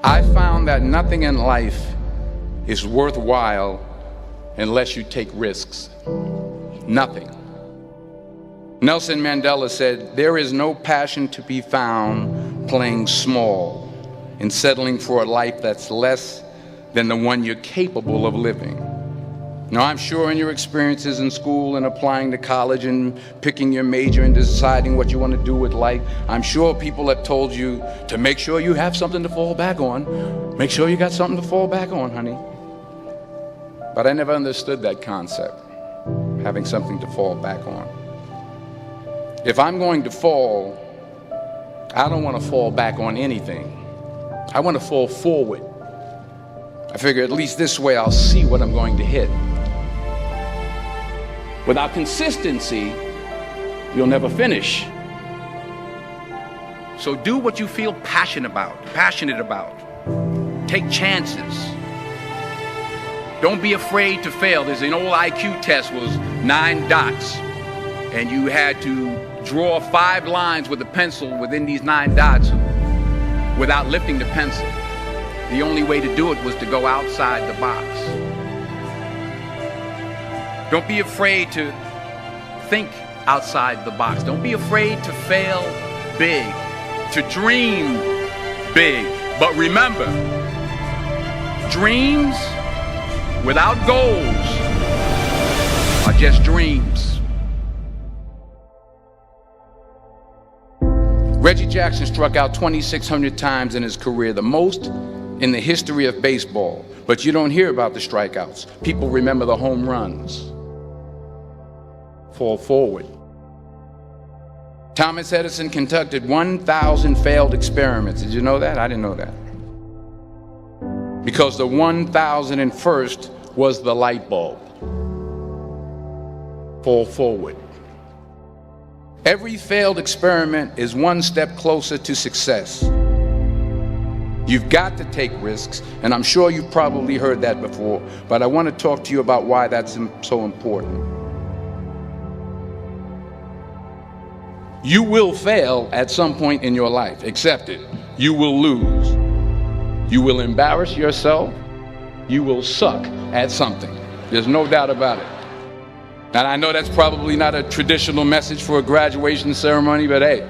I found that nothing in life is worthwhile unless you take risks. Nothing. Nelson Mandela said, "There is no passion to be found playing small and settling for a life that's less than the one you're capable of living." Now, I'm sure in your experiences in school and applying to college and picking your major and deciding what you want to do with life, I'm sure people have told you to make sure you have something to fall back on. Make sure you got something to fall back on, honey. But I never understood that concept, having something to fall back on. If I'm going to fall, I don't want to fall back on anything. I want to fall forward. I figure at least this way I'll see what I'm going to hit. Without consistency, you'll never finish. So do what you feel passionate about. Take chances. Don't be afraid to fail. There's an old IQ test, was 9 dots, and you had to draw 5 lines with a pencil within these 9 dots without lifting the pencil. The only way to do it was to go outside the box. Don't be afraid to think outside the box. Don't be afraid to fail big, to dream big. But remember, dreams without goals are just dreams. Reggie Jackson struck out 2,600 times in his career, the most in the history of baseball. But you don't hear about the strikeouts. People remember the home runs. Fall forward. Thomas Edison conducted 1,000 failed experiments. Did you know that? I didn't know that. Because the 1,001st was the light bulb. Fall forward. Every failed experiment is one step closer to success. You've got to take risks, and I'm sure you've probably heard that before, but I want to talk to you about why that's so important. You will fail at some point in your life. Accept it. You will lose. You will embarrass yourself. You will suck at something. There's no doubt about it. And I know that's probably not a traditional message for a graduation ceremony, but hey,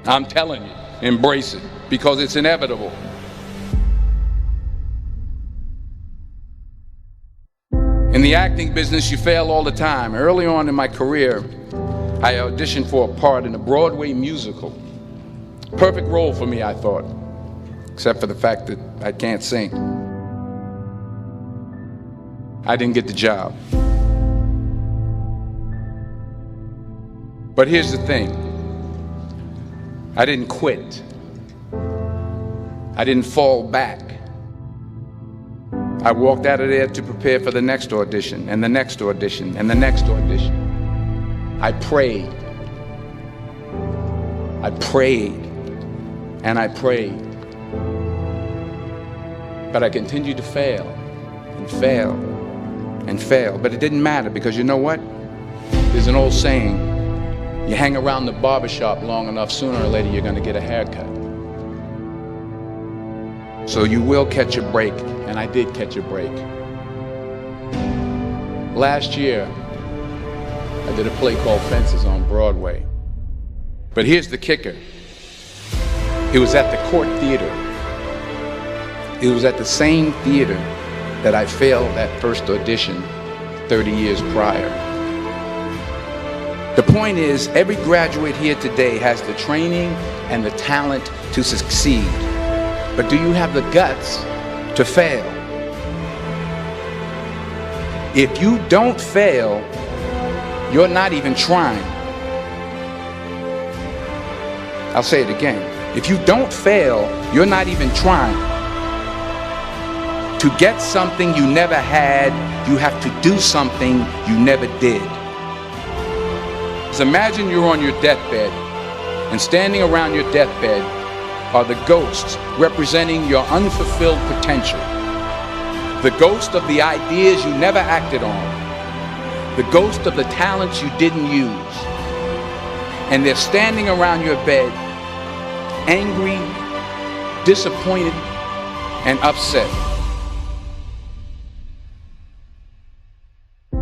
I'm telling you, embrace it, because it's inevitable. In the acting business, you fail all the time. Early on in my career, I auditioned for a part in a Broadway musical. Perfect role for me, I thought, except for the fact that I can't sing. I didn't get the job. But here's the thing. I didn't quit. I didn't fall back. I walked out of there to prepare for the next audition, and the next audition, and the next audition. I prayed. I prayed. And I prayed. But I continued to fail, and fail, and fail. But it didn't matter, because you know what? There's an old saying, you hang around the barbershop long enough, sooner or later you're going to get a haircut. So you will catch a break, and I did catch a break. Last year, I did a play called Fences on Broadway. But here's the kicker. It was at the Court Theater. It was at the same theater that I failed that first audition 30 years prior. The point is, every graduate here today has the training and the talent to succeed. But do you have the guts to fail? If you don't fail, you're not even trying. I'll say it again. If you don't fail, you're not even trying. To get something you never had, you have to do something you never did. So imagine you're on your deathbed, and standing around your deathbed are the ghosts representing your unfulfilled potential. The ghost of the ideas you never acted on. The ghost of the talents you didn't use. And they're standing around your bed, angry, disappointed, and upset.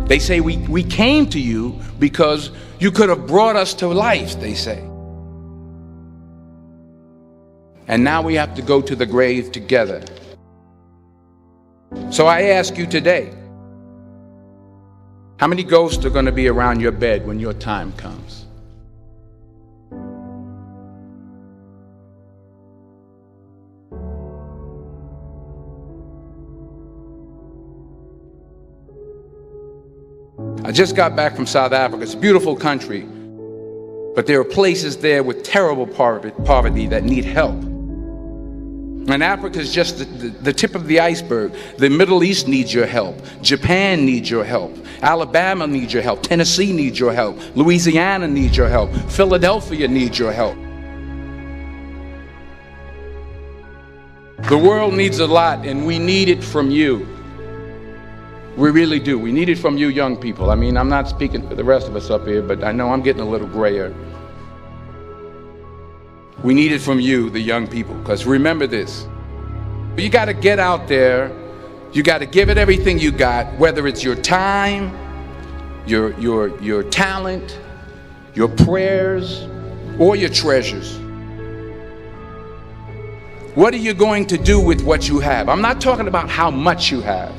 They say we came to you because you could have brought us to life, they say. And now we have to go to the grave together. So I ask you today, how many ghosts are going to be around your bed when your time comes? I just got back from South Africa. It's a beautiful country, but there are places there with terrible poverty that need help. And Africa is just the tip of the iceberg. The Middle East needs your help. Japan needs your help. Alabama needs your help. Tennessee needs your help. Louisiana needs your help. Philadelphia needs your help. The world needs a lot, and we need it from you. We really do. We need it from you young people. I mean, I'm not speaking for the rest of us up here, but I know I'm getting a little grayer. We need it from you, the young people, because remember this. You got to get out there. You got to give it everything you got, whether it's your time, your talent, your prayers, or your treasures. What are you going to do with what you have? I'm not talking about how much you have.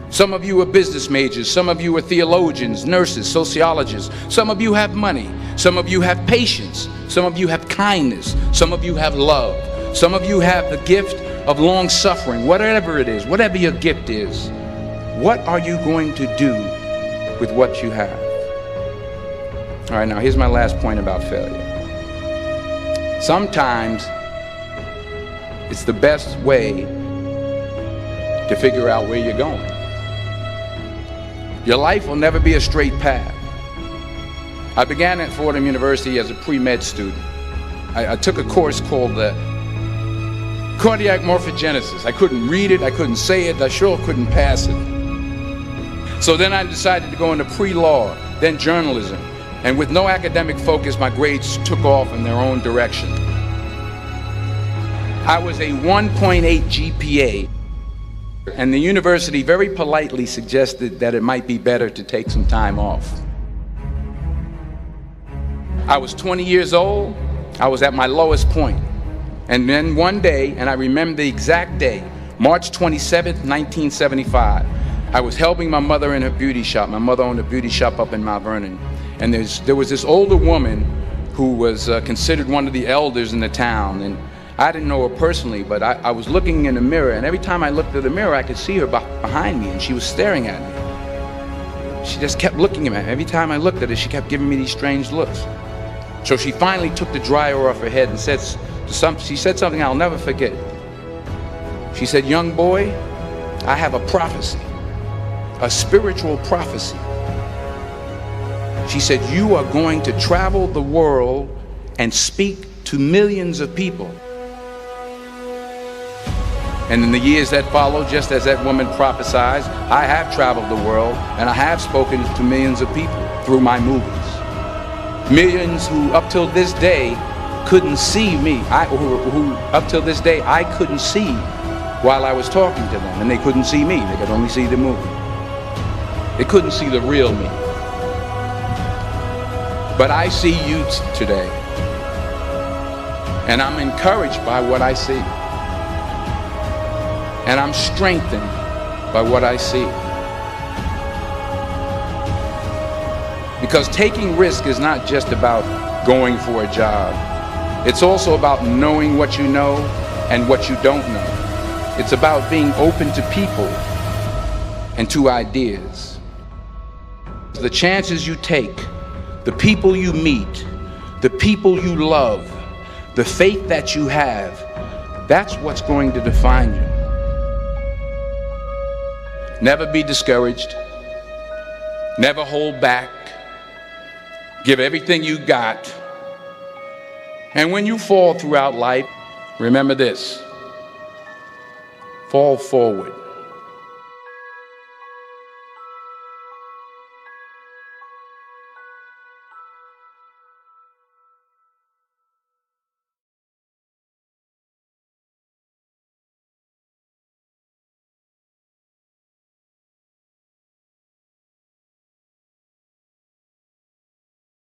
Some of you are business majors. Some of you are theologians, nurses, sociologists. Some of you have money. Some of you have patience. Some of you have kindness. Some of you have love. Some of you have the gift of long suffering. Whatever it is, whatever your gift is, what are you going to do with what you have? All right, now here's my last point about failure. Sometimes it's the best way to figure out where you're going. Your life will never be a straight path. I began at Fordham University as a pre-med student. I took a course called cardiac morphogenesis. I couldn't read it, I couldn't say it, I sure couldn't pass it. So then I decided to go into pre-law, then journalism. And with no academic focus, my grades took off in their own direction. I was a 1.8 GPA. And the university very politely suggested that it might be better to take some time off. I was 20 years old. I was at my lowest point. And then one day, and I remember the exact day, March 27th, 1975, I was helping my mother in her beauty shop. My mother owned a beauty shop up in Mount Vernon. And there was this older woman who was considered one of the elders in the town. And I didn't know her personally, but I was looking in the mirror, and every time I looked at the mirror, I could see her behind me, and she was staring at me. She just kept looking at me. Every time I looked at her, she kept giving me these strange looks. So she finally took the dryer off her head and she said something I'll never forget. She said, "Young boy, I have a prophecy, a spiritual prophecy." She said, "You are going to travel the world and speak to millions of people." And in the years that followed, just as that woman prophesied, I have traveled the world and I have spoken to millions of people through my movies. Millions who up till this day couldn't see me, who up till this day I couldn't see while I was talking to them, and they couldn't see me, they could only see the movie. They couldn't see the real me. But I see you today, and I'm encouraged by what I see. And I'm strengthened by what I see. Because taking risk is not just about going for a job. It's also about knowing what you know and what you don't know. It's about being open to people and to ideas. The chances you take, the people you meet, the people you love, the faith that you have, that's what's going to define you. Never be discouraged. Never hold back. Give everything you got. And when you fall throughout life, remember this: fall forward.